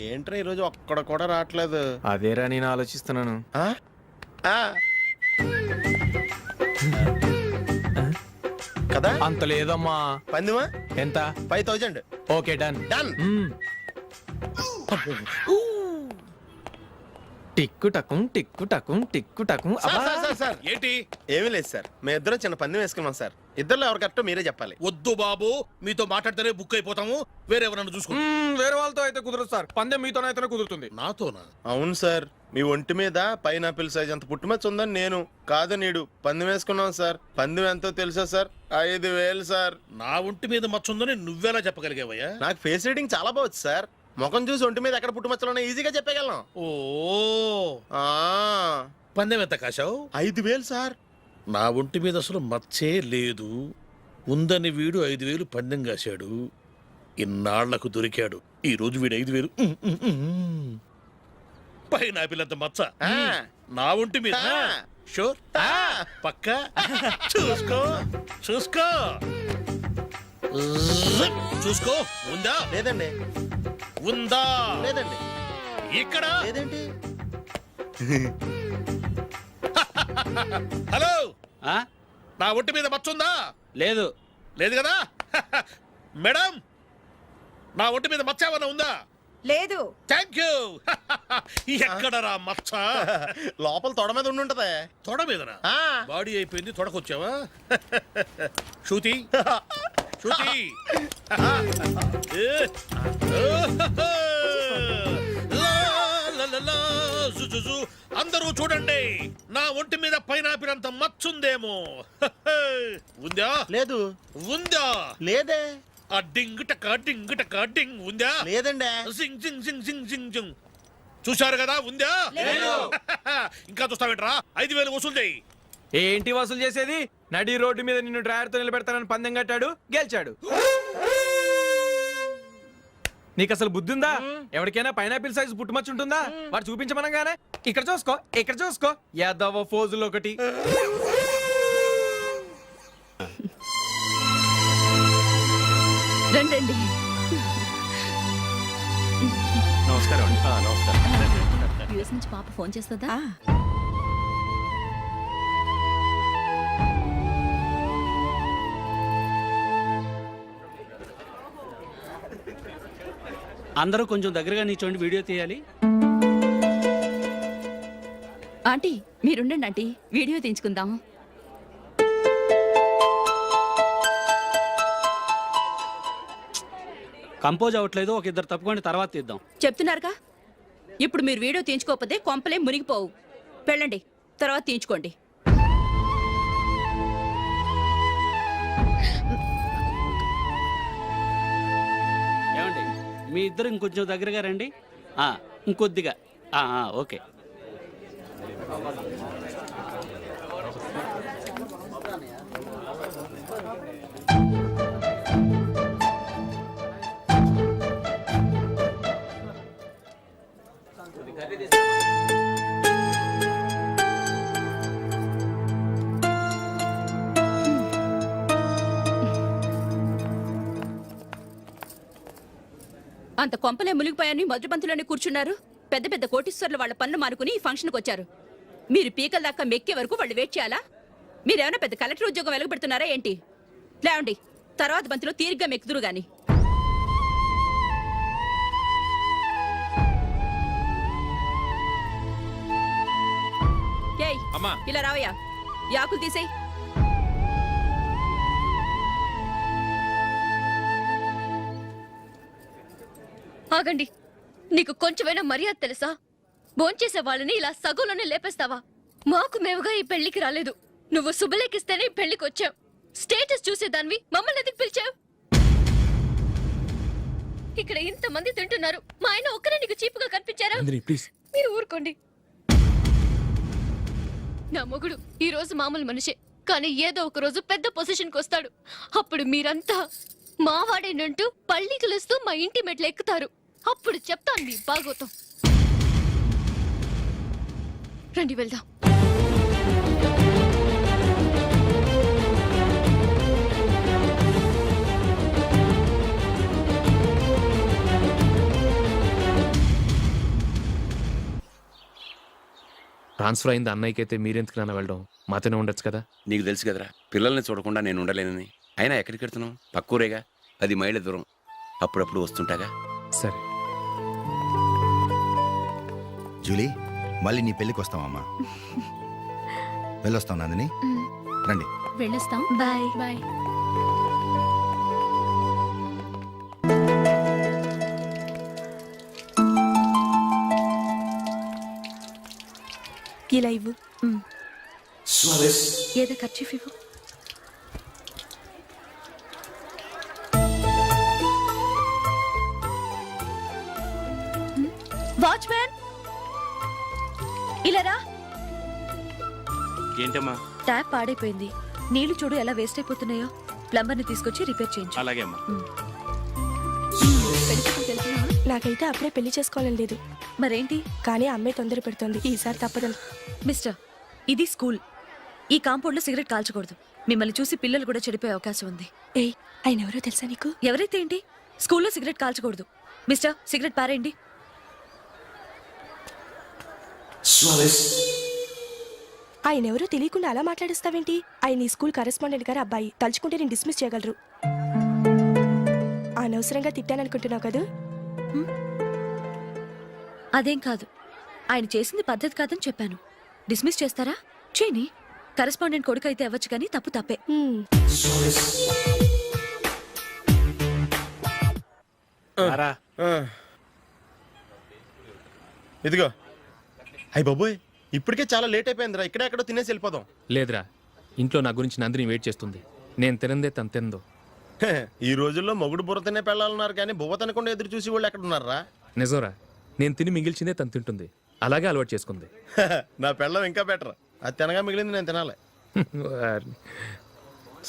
ఏంట్రా ఈరోజు ఒక్కడ కూడా రావట్లేదు. అదేరా నేను ఆలోచిస్తున్నాను. కదా అంత లేదమ్మా. పందిమా ఎంత? 5000. Okay done done. టిక్కు టకుం టిక్కు టకుం టిక్కు టకుం. సార్ ఏంటి? ఏమీ లేదు సార్, మేము ఇద్దరం చిన్న పందెం వేసుకున్నాం సార్. ఇద్దరు ఎవరు కరెక్టో మీరే చెప్పాలి. వద్దు బాబు, మీతో మాట్లాడితేనే బుక్ అయిపోతాము. వేరెవరన్నా చూసుకోండి. వేరే వాళ్ళతో అయితే కుదరదు సార్, పందెం మీతోనైతేనే కుదురుతుంది. నాతోనా? అవును సార్, మీ ఒంటి మీద పైనాపిల్ సైజ్ అంత పుట్టుమచ్చ ఉందని నేను కాదు నీడు పందెం వేసుకున్నాం సార్. పందెం ఎంతో తెలుసా సార్? 5000 సార్. నా ఒంటి మీద మచ్చ ఉందని నువ్వెలా చెప్పగలిగావయ్యా? నాకు ఫేస్ రీడింగ్ చాలా బాగుంది సార్. ముఖం చూసి ఒంటి మీద ఎక్కడ పుట్టుమచ్చలో ఈజీగా చెప్పగలను. ఓ ఆ పందెం ఎంత కాశావు? 5000 సార్. నా ఒంటి మీద అసలు మచ్చే లేదు. ఉందని వీడు 5000 పందెం కాశాడు. ఇన్నాళ్లకు దొరికాడు. ఈ రోజు వీడు 5000. పైన పిల్లంత మచ్చ నా ఒంటి మీద. షూర్ పక్క చూసుకో చూసుకో చూసుకో. ఉందా? లేదండి. ఉందా? లేదండి. ఇక్కడ లేదండి. హలో, నా ఒంటి మీద మచ్చ ఉందా? లేదు. లేదు కదా? మేడం, నా ఒంటి మీద మచ్చ ఏమన్నా ఉందా? లేదు. Thank you. ఎక్కడరా మచ్చ? లోపల తొడ మీద ఉండుంటదే. తొడ మీదనా? బాడీ అయిపోయింది, తొడకొచ్చావా? శృతి శృతి. అందరూ చూడండి, నా ఒంటి మీద పైనాపిల్ అంత మచ్చుందేమో. ఉందా? లేదు. ఉందా? లేదే. ఆ డింగ్ టక డింగ్ టక డింగ్ ఉందా? లేదండి. జింగ్ జింగ్ జింగ్ జింగ్ జింగ్ జింగ్. చూశారు కదా? ఉందా? ఇంకా చూస్తావేంట్రా? 5000 వసూలు చేయి. ఏంటి వసూలు చేసేది? నడి రోడ్డు మీద నిన్ను డ్రైవర్ తో నిలబెడతానని పందెం కట్టాడు, గెలిచాడు. నీకు అసలు బుద్ధి ఉందా? ఎవరికైనా పైనాపిల్ సైజ్ పుట్టుమచ్చు ఉంటుందా? వాడు చూపించమనగానే ఇక్కడ చూసుకో, ఇక్కడ చూసుకో, యాదవ ఫోజులు ఒకటి. రండి. నమస్కారం అండి. నమస్కారం. యూఎస్ నుంచి పాప ఫోన్ చేస్తుందా? అందరూ కొంచెం దగ్గరగా నిల్చోండి, వీడియో తీయాలి. ఆంటీ మీరుండండి ఆంటీ, వీడియో తీయించుకుందాం. కంపోజ్ అవ్వట్లేదు, ఒక ఇద్దరు తప్పుకోండి, తర్వాత తీద్దాం. చెప్తున్నారుగా, ఇప్పుడు మీరు వీడియో తీయించుకోకపోతే కొంపలే మునిగిపోవు. వెళ్ళండి, తర్వాత తీయించుకోండి. ఏమండి, మీ ఇద్దరు ఇంకొంచెం దగ్గరగా రండి. ఇంకొద్దిగా. ఓకే. అంత కొంపలే మునిగిపోయాని మధురబంతులోనే కూర్చున్నారు. పెద్ద పెద్ద కోటీశ్వర్లు వాళ్ళ పన్ను మానుకుని ఈ ఫంక్షన్కి వచ్చారు. మీరు పీకల దాకా మెక్కే వరకు వాళ్ళు వెయిట్ చేయాలా? మీరేమైనా పెద్ద కలెక్టర్ ఉద్యోగం వెలగబెడుతున్నారా ఏంటి? లేవండి, తర్వాత బంతిలో తీరిగ్గా మెక్కుదురు గాని. ఏయ్, ఇలా రావయ్యా, యాకులు తీసేయ్. ఆగండి, నీకు కొంచెమైనా మర్యాద తెలుసా? భోంచేసే వాళ్ళని ఇలా సగంలోనే లేపేస్తావా? మాకు మేముగా ఈ పెళ్లికి రాలేదు. నువ్వు శుభలేఖిస్తేనే ఈ పెళ్లికి వచ్చావు. స్టేటస్ చూసేదానివి మమ్మల్ని ఎందుకు పిలిచావు? ఇక్కడ ఇంతమంది తింటున్నారు, మా ఆయన ఒక్కరే నీకు చీపుగా కనిపించారా? మీరు ఊరుకోండి. నా మొగుడు ఈ రోజు మామూలు మనిషే, కానీ ఏదో ఒక రోజు పెద్ద పొజిషన్కి వస్తాడు. అప్పుడు మీరంతా మావాడేనంటూ పళ్ళి కలుస్తూ మా ఇంటి మెట్లు ఎక్కుతారు. అప్పుడు చెప్తాను మీ బాగోతం. రండి వెళ్దాం. ట్రాన్స్ఫర్ అయింది అన్నయ్యకి అయితే మీరెందుకు నాన్న వెళ్ళడం మాతోనే ఉండొచ్చు కదా. నీకు తెలుసు కదరా పిల్లల్ని చూడకుండా నేను ఉండలేనని. అయినా ఎక్కడికి వెళ్తున్నావు? పక్కూరేగా, 10 మైళ్ళ దూరం. అప్పుడప్పుడు వస్తుంటాగా. సరే. జూలీ, మళ్ళీ నీ పెళ్ళికి వస్తామమ్మా. వెళ్ళొస్తాం నందిని, రండి. వెళ్ళొస్తాం. బాయ్. బాయ్. ఇలా ఇవ్వు. ఏదో ఖర్చీఫ్ ఇవ్వు. వాచ్మ్యాన్, ఇలా రా. ఏంటమ్మా? ట్యాప్ పాడైపోయింది. నీళ్లు చూడు ఎలా వేస్ట్ అయిపోతున్నాయో. ప్లంబర్ని తీసుకొచ్చి రిపేర్ చేయించు. అలాగే అమ్మా. నాకైతే అప్పుడే పెళ్లి చేసుకోవాలని లేదు. మరేంటి? కానీ అమ్మాయి తొందర పెడుతోంది. ఈసారి తప్పదు. మిస్టర్, ఇది స్కూల్. ఈ కాంపౌండ్ లో సిగరెట్ కాల్చకూడదు. మిమ్మల్ని చూసి పిల్లలు కూడా చెడిపోయే అవకాశం ఉంది. ఏయ్, ఆయన ఎవరో తెలుసా నీకు? ఎవరైతే ఏంటి, స్కూల్లో సిగరెట్ కాల్చకూడదు. మిస్టర్, సిగరెట్ పారేయండి. ఆయన ఎవరో తెలియకుండా అలా మాట్లాడిస్తావేంటి? ఆయన ఈ స్కూల్ కరెస్పాండెంట్ గారు అబ్బాయి. తలుచుకుంటే నేను డిస్మిస్ చేయగలరు. అనవసరంగా తిట్టాననుకుంటున్నావు కదా? అదేం కాదు. ఆయన చేసింది పద్ధతి కాదని చెప్పాను. డిస్మిస్ చేస్తారా? చేయని. కరెస్పాండెంట్ కొడుకు అయితే అవ్వచ్చు, కానీ తప్పు తప్పే. ఇదిగో. అయ్యి బాబోయ్, ఇప్పటికే చాలా లేట్ అయిపోయిందిరా. ఇక్కడే ఎక్కడో తినేసి వెళ్ళిపోదాం. లేదురా, ఇంట్లో నా గురించి నందిని వెయిట్ చేస్తుంది. నేను తినందే తను తిందో. హే, ఈ రోజుల్లో మొగుడు బుర్ర తినే పెళ్ళాలన్నారు కానీ బువ్వ తినకుండా ఎదురు చూసి వాళ్ళు ఎక్కడ ఉన్నారా? నిజంరా, నేను తిని మిగిల్చిందే తను తింటుంది. అలాగే అలవాటు చేసుకుంది. నా పెళ్ళం ఇంకా బెటర్. అది తినగా మిగిలింది నేను తినాలి.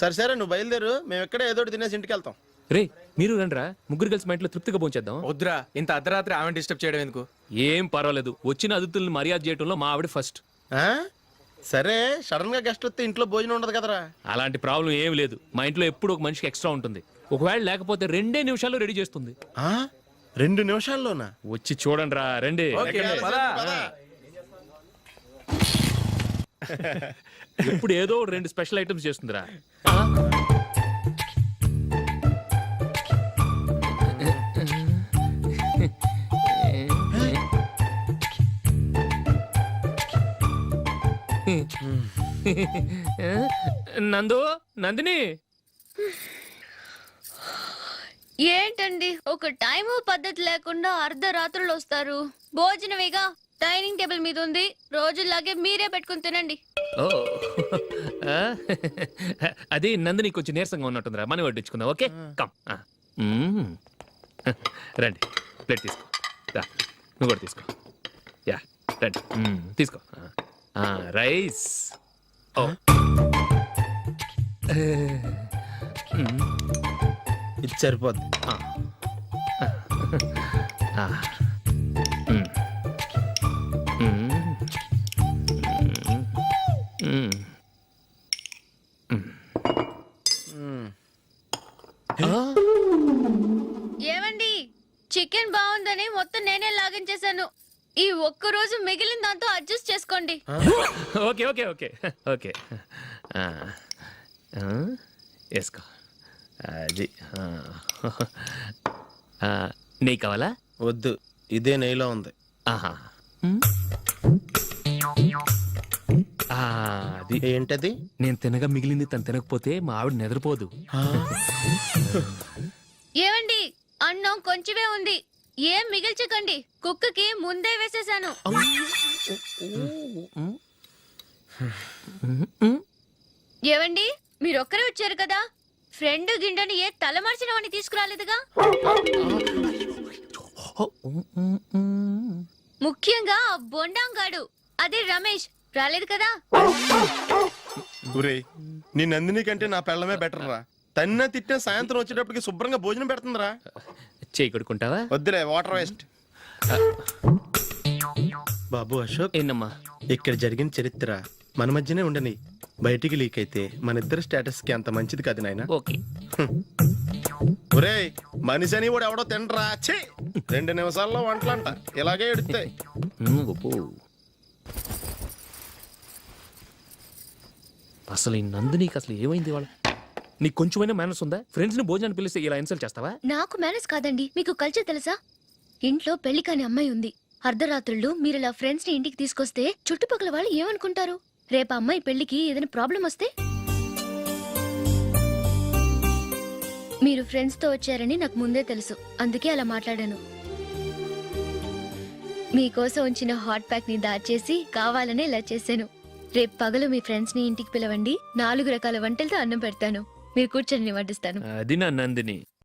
సరే సరే, నువ్వు బయలుదేరు. మేము ఎక్కడే ఏదో ఒకటి తినేసి ఇంటికి వెళ్తాం. రే, మీరు రండిరా, ముగ్గురు కలిసి మా ఇంట్లో తృప్తిగా పోంచేద్దాం. వద్దురా, ఇంత అర్ధరాత్రి ఆమె డిస్టర్బ్ చేయడం ఎందుకు? ఏం పర్వాలేదు, వచ్చిన అతిథుల్ని మర్యాద చేయడంలో మా ఆవిడ ఫస్ట్. ఆ? సరే, సడన్ గా గెస్ట్ వస్తే ఇంట్లో భోజనం ఉండదు కదరా. అలాంటి ప్రాబ్లం ఏం లేదు. మా ఇంట్లో ఎప్పుడు ఒక మనిషికి ఎక్స్ట్రా ఉంటుంది. ఒకవేళ లేకపోతే 2 నిమిషాల్లో రెడీ చేస్తుంది. ఆ? 2 నిమిషాల్లోనా? వచ్చి చూడండి రా, రండి. ఓకే, పద. ఇప్పుడు ఏదో 2 స్పెషల్ ఐటమ్స్ చేస్తుందిరా. నందు, నందిని. ఏంటండి, ఒక టైము పద్ధతి లేకుండా అర్ధరాత్రులు వస్తారు. భోజనమేగా, డైనింగ్ టేబుల్ మీద ఉంది. రోజులాగే మీరే పెట్టుకుని తినండి. ఓ, అది నందిని కొంచెం నీరసంగా ఉన్నట్టుందిరా. మనం వడ్డించుకుందాం. Okay, come. రండి, ప్లేట్ తీసుకో. రా, నువ్వు కూడా తీసుకో. యా, రండి, తీసుకో. రైస్. ఓ, ఇది సరిపోద్ది. ఏమండి, చికెన్ బాగుందని మొత్తం నేనే లాగించేశాను. ఈ ఒక్క రోజు మిగిలిన దాంతో అడ్జస్ట్ చేసుకోండి. Okay okay okay okay. వేసుకో. అది నెయ్యి కావాలా? వద్దు, ఇదే నెయ్యిలో ఉంది. ఆహా. అది ఏంటది? నేను తినగా మిగిలింది తను తినకపోతే మా ఆవిడ నిద్రపోదు. ఏమండి, అన్నం కొంచెమే ఉంది. ఏం మిగిల్చకండి. కుక్కకి ముందే వేసేసాను. ఏవండి, మీరొక్కరే వచ్చారు కదా, ఫ్రెండ్ గిండెని ఏ తలమార్చిన వాడిని తీసుకురాలేదుగా. ముఖ్యంగా ఆ బొండాంగాడు, అదే రమేష్, రాలేదు కదా. ఒరేయ్, నీ నందిని కంటే నా పెళ్ళమే బెటర్ రా. తన్న తిట్టిన సాయంత్రం వచ్చేటప్పటికి శుభ్రంగా భోజనం పెడుతుందిరా. చేయి కొడుకుంటావా? వద్దులే, వాటర్ వేస్ట్. బాబు అశోక్, ఏంటమ్మా? ఇక్కడ జరిగిన చరిత్ర మన మధ్యనే ఉండని. బయటికి లీక్ అయితే మన ఇద్దరు స్టేటస్ కి అంత మంచిది కాదు నాయన. ఓకే. ఒరేయ్, మనిషి అని కూడా ఎవడో తినరా. 2 నిమిషాల్లో వంటలంట ఇలాగే ఎడుతాయి. అసలు ఈ నందినికి అసలు ఏమైంది వాళ్ళ నీకు కొంచెమైనా మేనస్ ఉందా ఫ్రెండ్స్ ని భోజనాన్ని పిలిస్తే ఇలా ఇన్సల్ట్ చేస్తావా నాకు మేనేజ్ కాదండి మీకు కల్చర్ తెలుసా ఇంట్లో పెళ్లి కాని అమ్మాయి ఉంది అర్ధరాత్రుళ్ళు మీరు ఇలా ఫ్రెండ్స్ ని ఇంటికి తీసుకొస్తే చుట్టుపక్కల వాళ్ళు ఏమనుకుంటారు రేపు అమ్మాయి పెళ్లికి ఏదైనా ప్రాబ్లం వస్తే మీరు ఫ్రెండ్స్ తో వచ్చారని నాకు ముందే తెలుసు అందుకే అలా మాట్లాడాను మీకోసం ఉంచిన హాట్ ప్యాక్ ని దాచేసి కావాలనే ఇలా చేశాను రేపు పగలు మీ ఫ్రెండ్స్ ని ఇంటికి పిలవండి 4 రకాల వంటలతో అన్నం పెడతాను మీరు కూర్చొని వడ్డిస్తాను అది నా నందిని